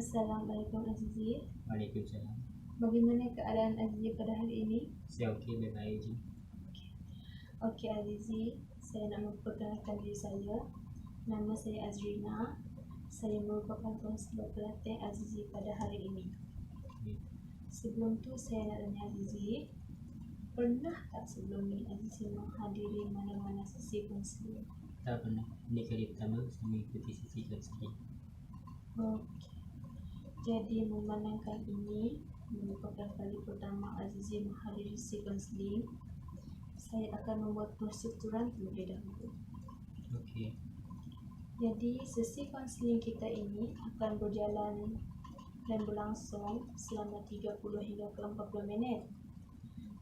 Assalamualaikum Azizi. Waalaikumsalam. Bagaimana keadaan Azizi pada hari ini? Saya okey, baik-baik je. Okey Azizi, saya nak memperkenalkan diri saya. Nama saya Azrina. Saya merupakan konselor pelatih Azizi pada hari ini. Sebelum tu saya nak tanya Azizi, pernah tak sebelum ni Azizi menghadiri mana-mana sesi konseling? Tak pernah. Ini kali pertama saya mengikuti sesi konseling. Okey. Jadi memandangkan ini merupakan kali pertama Azizi menghadiri sesi konseling, saya akan membuat proseduran terlebih dahulu. Okey. Jadi sesi konseling kita ini akan berjalan dan berlangsung selama 30 hingga ke 40 minit.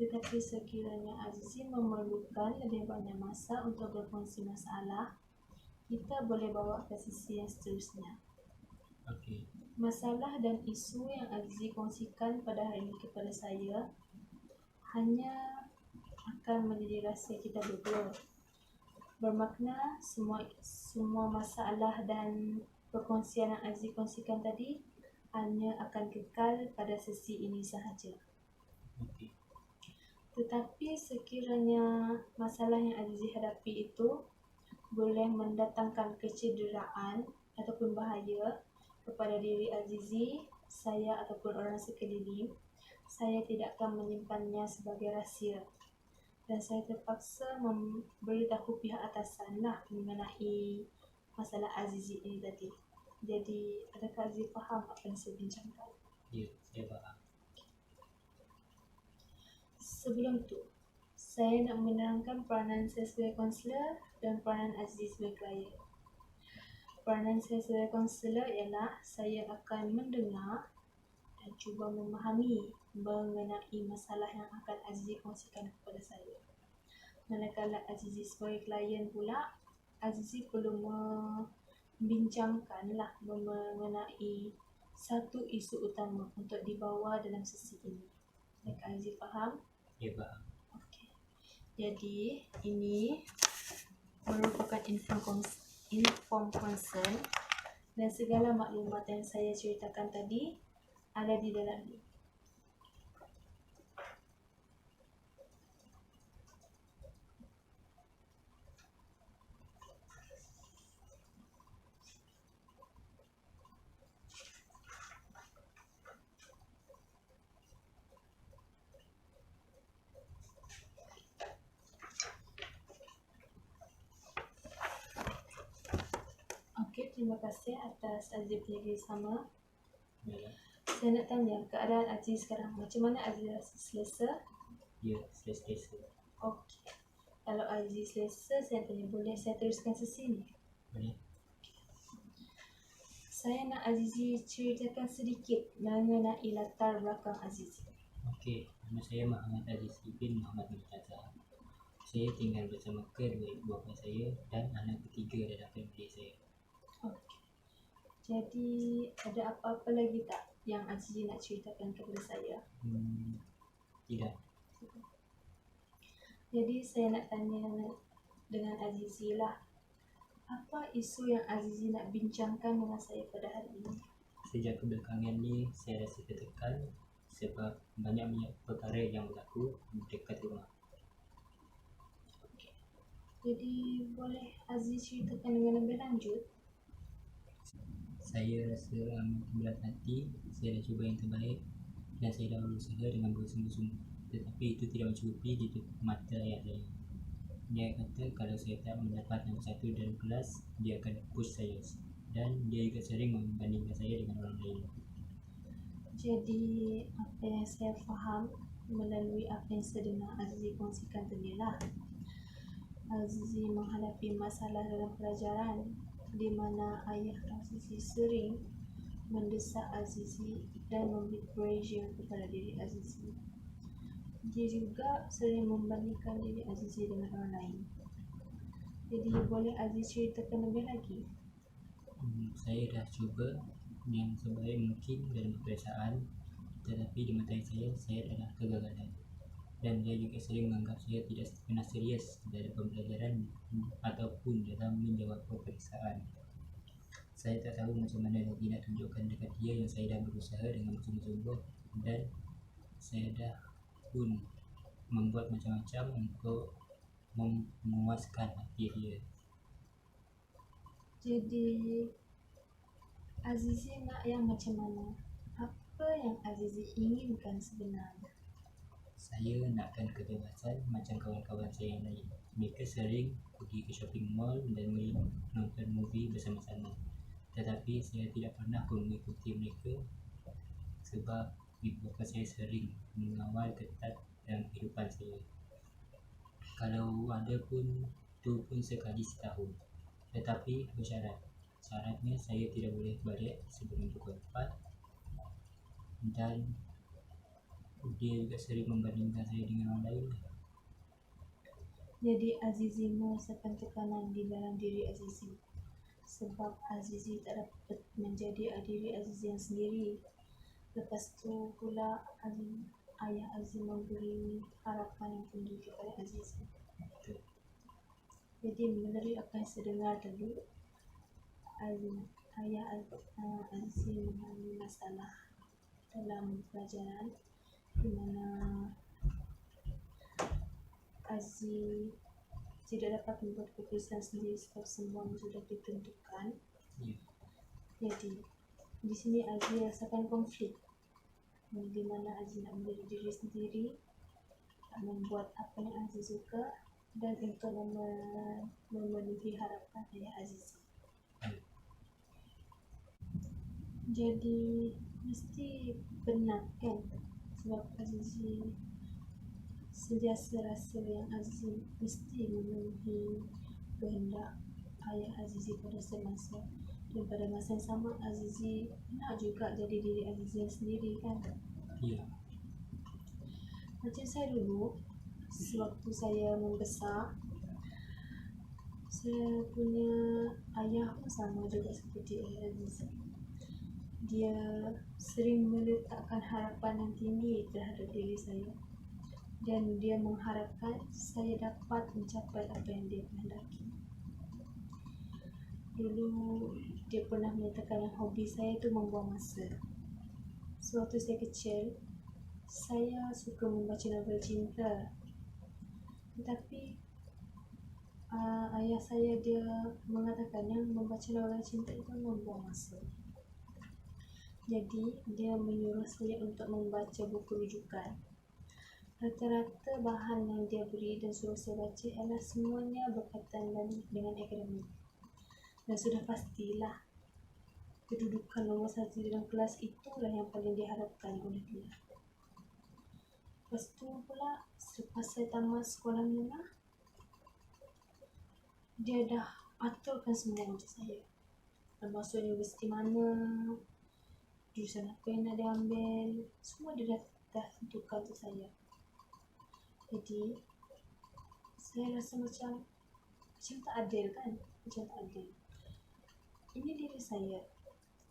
Tetapi sekiranya Azizi memerlukan lebih banyak masa untuk berkongsi masalah, kita boleh bawa ke sesi yang seterusnya. Okey. Masalah dan isu yang Azizi kongsikan pada hari ini kepada saya hanya akan menjadi rahsia kita berdua. Bermakna semua masalah dan perkongsian yang Azizi kongsikan tadi hanya akan kekal pada sesi ini sahaja. Okey. Tetapi sekiranya masalah yang Azizi hadapi itu boleh mendatangkan kecederaan ataupun bahaya kepada diri Azizi, saya ataupun orang sekeliling, saya tidak akan menyimpannya sebagai rahsia. Dan saya terpaksa memberitahu pihak atasan lah mengenai masalah Azizi ini tadi. Jadi, adakah Azizi faham apa yang saya bincangkan? Ya, saya faham. Sebelum tu, saya nak menerangkan peranan saya sebagai konselor dan peranan Azizi sebagai klien. Peranan saya sebagai konselor ialah saya akan mendengar dan cuba memahami mengenai masalah yang akan Azizi kongsikan kepada saya. Manakala Azizi sebagai klien pula, Azizi perlu membincangkanlah mengenai satu isu utama untuk dibawa dalam sesi ini. Adakah Azizi faham? Ya, faham. Okey. Jadi, ini merupakan inform concern dan segala maklumat yang saya ceritakan tadi ada di dalam ni. Okey, terima kasih atas Aziz punya kerjasama. Ya, Saya nak tanya keadaan Aziz sekarang. Macam mana Aziz rasa selesa? ya, selesa. Okey. Kalau Aziz selesa, saya tanya boleh saya teruskan sesi ni? Boleh? Saya nak Azizi ceritakan sedikit mengenai latar belakang Aziz. Okey, nama saya Muhammad Aziz bin Muhammad Murtaza. Saya tinggal bersama kedua ibu bapa saya dan anak ketiga dalam famili saya. Okey. Jadi ada apa-apa lagi tak yang Azizi nak ceritakan kepada saya? Tidak. Jadi saya nak tanya dengan Azizi lah. Apa isu yang Azizi nak bincangkan dengan saya pada hari ini? Sejak kebelakangan ni saya rasa tertekan sebab banyak perkara yang berlaku dekat rumah. Jadi boleh Aziz ceritakan dengan lebih lanjut? Saya rasa amat berat hati. Saya dah cuba yang terbaik dan saya dah berusaha dengan bersungguh-sungguh, tetapi itu tidak mencukupi di mata ayah saya. Dia kata kalau saya tak mendapat nombor 1 dalam kelas, dia akan push saya, dan dia juga sering membandingkan saya dengan orang lain. Jadi apa yang saya faham melalui apa yang saya dengar Azizi kongsikan tadi lah, Azizi menghadapi masalah dalam pelajaran di mana ayah Azizi sering mendesak Azizi dan memberi pressure kepada diri Azizi. Dia juga sering membandingkan diri Azizi dengan orang lain. Jadi boleh Aziz ceritakan lebih lagi? Saya dah cuba yang sebaik mungkin dalam peperiksaan, tetapi di mata saya adalah kegagalan. Dan dia juga sering menganggap saya tidak pernah serius dalam pembelajaran ataupun dalam menjawab peperiksaan. Saya tak tahu macam mana lagi nak tunjukkan dekat dia yang saya dah berusaha dengan bersungguh-sungguh, dan saya dah pun membuat macam-macam untuk memuaskan hati dia. Jadi Azizi nak yang macam mana? Apa yang Azizi inginkan sebenarnya? Saya nakkan kebebasan macam kawan-kawan saya yang lain. Mereka sering pergi ke shopping mall dan menonton movie bersama-sama. Tetapi saya tidak pernah pun mengikuti mereka sebab ibu bapa saya sering mengawal ketat dalam kehidupan saya. Kalau ada pun, itu pun sekali setahun. Tetapi bersyarat. Syaratnya saya tidak boleh balik sebelum pukul 4, dan dia juga sering membandingkan saya dengan orang lain. Jadi Azizi merasakan tekanan di dalam diri Azizi sebab Azizi tak dapat menjadi diri Azizi yang sendiri. Lepas tu pula ayah Azizi memberi harapan yang tinggi kepada Azizi. Betul. Jadi melalui apa yang saya dengar tadi, ayah Azizi mengalami masalah dalam pelajaran di mana Azizi tidak dapat membuat keputusan sendiri sebab semua sudah ditentukan. Ya. Jadi di sini Azizi rasakan konflik di mana Azizi nak menjadi diri sendiri, nak membuat apa yang Azizi suka dan untuk memenuhi harapan ayah Azizi. Jadi mesti benar kan, sebab Azizi sentiasa rasa yang Azizi mesti memenuhi kehendak ayah Azizi pada semasa, dan pada masa yang sama Azizi nak juga jadi diri Azizi yang sendiri kan. Ya. Macam saya dulu, sewaktu saya membesar, saya punya ayah pun sama juga seperti ayah Azizi. Dia sering meletakkan harapan yang tinggi terhadap diri saya, dan dia mengharapkan saya dapat mencapai apa yang dia kehendaki. Dulu dia pernah menyatakan yang hobi saya itu membuang masa. Sewaktu saya kecil, saya suka membaca novel cinta. Tetapi ayah saya dia mengatakan yang membaca novel cinta itu membuang masa. Jadi dia menyuruh saya untuk membaca buku rujukan. Rata-rata bahan yang dia beri dan suruh saya baca adalah semuanya berkaitan dengan akademik. Dan sudah pastilah kedudukan nombor 1 dalam kelas itulah yang paling diharapkan oleh dia. Lepas tu pula, selepas saya tamat sekolah menengah, dia dah aturkan semua untuk saya. Nak masuk universiti mana, jurusan apa yang nak diambil, semua dia dah tentukan untuk saya. Jadi saya rasa macam tak adil kan, macam tak adil. Ini diri saya,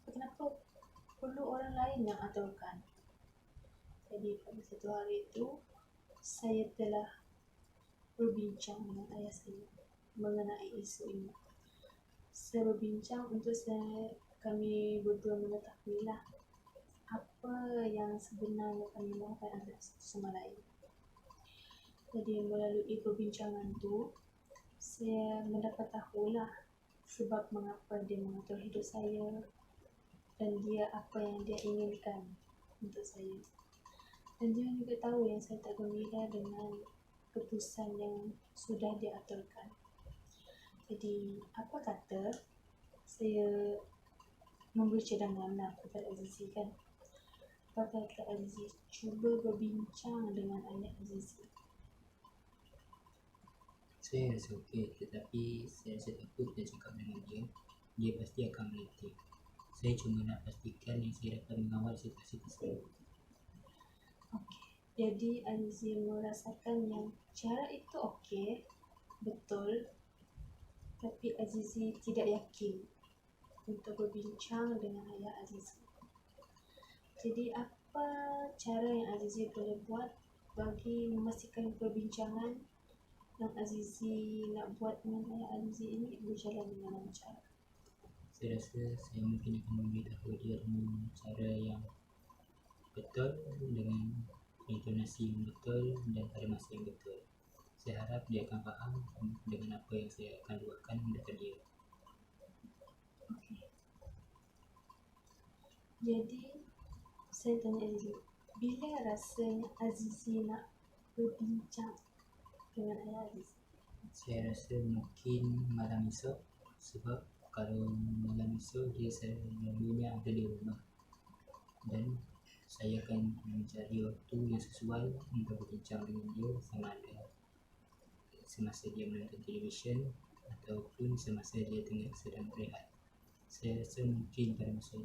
kenapa perlu orang lain yang aturkan? Jadi pada satu hari itu, saya telah berbincang dengan ayah saya mengenai isu ini. Saya berbincang untuk kami berdua mengetahuilah apa yang sebenarnya kami mahukan antara satu sama lain. Jadi melalui perbincangan tu, saya mendapat tahulah sebab mengapa dia mengatur hidup saya dan dia apa yang dia inginkan untuk saya. Dan dia juga tahu yang saya tak gembira dengan keputusan yang sudah dia aturkan. Jadi apa kata saya memberi cadangan kepada Azizi kan. Apa kata Azizi cuba berbincang dengan ayah Azizi. Saya rasa okey, tetapi saya rasa takut dia cakap dengan dia pasti akan meletik. Saya cuma nak pastikan yang saya dapat mengawal situasi tersebut. Okey, jadi Azizi merasakan yang cara itu okey, betul, tapi Azizi tidak yakin untuk berbincang dengan ayah Azizi. Jadi apa cara yang Azizi boleh buat bagi memastikan perbincangan yang Azizi nak buat dengan ayah Azizi ini berjalan dengan lancar? Saya rasa saya mungkin akan memberitahu dia dengan cara yang betul, dengan intonasi yang betul dan pada masa yang betul. Saya harap dia akan faham dengan apa yang saya akan luahkan dekat dia. Okey. Jadi, saya tanya Azizi, bila rasanya Azizi nak berbincang dengan ayah Azizi? Saya rasa mungkin malam esok, sebab kalau malam esok dia selalunya ada di rumah dan saya akan mencari waktu yang sesuai untuk berbincang dengan dia, sama ada semasa dia menonton televisyen ataupun semasa dia sedang berehat. Saya rasa mungkin pada masa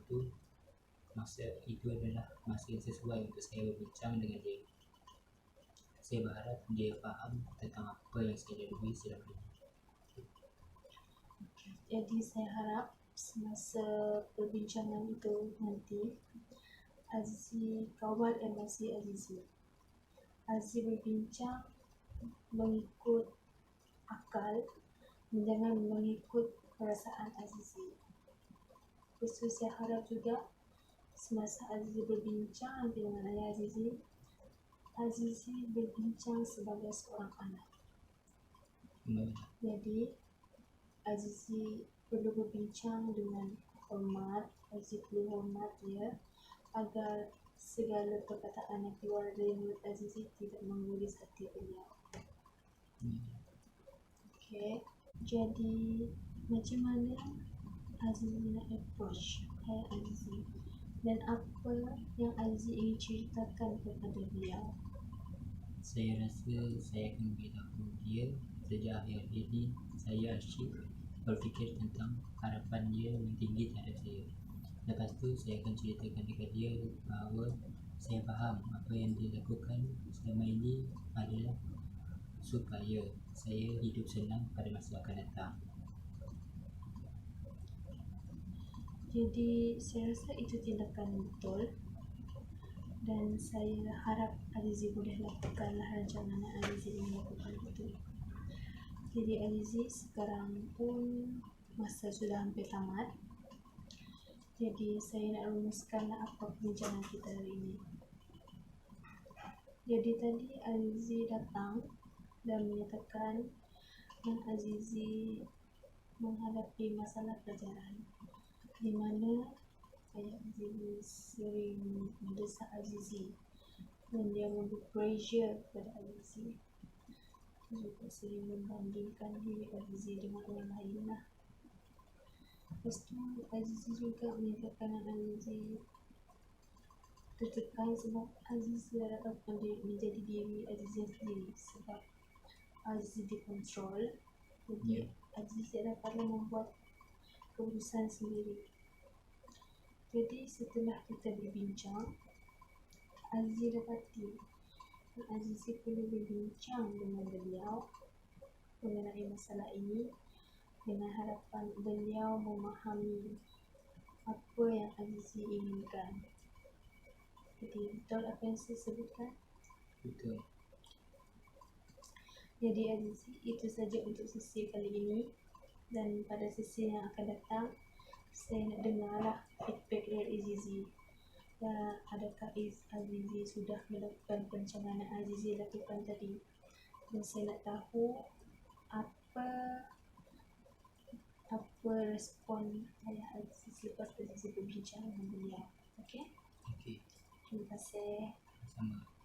itu adalah masa yang sesuai untuk saya berbincang dengan dia. Saya berharap dia faham tentang apa yang saya lalui selama ini. Jadi, saya harap semasa perbincangan itu nanti, Azizi kawal emosi Azizi. Azizi berbincang mengikut akal, jangan mengikut perasaan Azizi. Lepas tu saya harap juga semasa Azizi berbincang nanti dengan ayah Azizi, Azizi berbincang sebagai seorang anak. Jadi, Azizi perlu berbincang dengan hormat, Azizi perlu hormat dia agar segala perkataan yang keluar dari mulut Azizi tidak mengguris hati beliau. Okay. Jadi, macam mana Azizi nak approach ayah Azizi dan apa yang Azizi ingin ceritakan kepada beliau? Saya rasa saya akan beritahu dia sejak akhir-akhir ini saya asyik berfikir tentang harapan dia yang tinggi terhadap saya. Lepas tu saya akan ceritakan dekat dia bahawa saya faham apa yang dia lakukan selama ini adalah supaya saya hidup senang pada masa akan datang. Jadi, saya rasa itu tindakan betul dan saya harap Azizi boleh lakukanlah rancangan yang Azizi ingin lakukan itu. Jadi, Azizi sekarang pun masa sudah hampir tamat. Jadi, saya nak rumuskanlah apa perbincangan kita hari ini. Jadi, tadi Azizi datang dan menyatakan yang Azizi menghadapi masalah pelajaran, di mana ayah Azizi sering mendesak Azizi dan dia memberi pressure kepada Azizi. Dia juga sering membandingkan diri Azizi dengan orang lain lah. Lepas tu Azizi juga menyatakan yang Azizi tertekan sebab Azizi dah dapat menjadi diri Azizi sendiri, sebab Azizi dikontrol. Jadi Azizi dapatlah membuat keputusan sendiri. Jadi setelah kita berbincang, Azizi dapati Azizi perlu berbincang dengan beliau mengenai masalah ini dengan harapan beliau memahami apa yang Azizi inginkan. Jadi betul apa yang saya sebutkan? Betul. Jadi Azizi, itu saja untuk sesi kali ini, dan pada sesi yang akan datang saya nak dengarlah feedback dari Azizi. Adakah Azizi sudah melakukan perencanaan yang Azizi lakukan tadi, dan saya nak tahu apa respon ayah Azizi lepas Azizi berbincang dengan beliau. Okey? Okey. Terima kasih. Sama.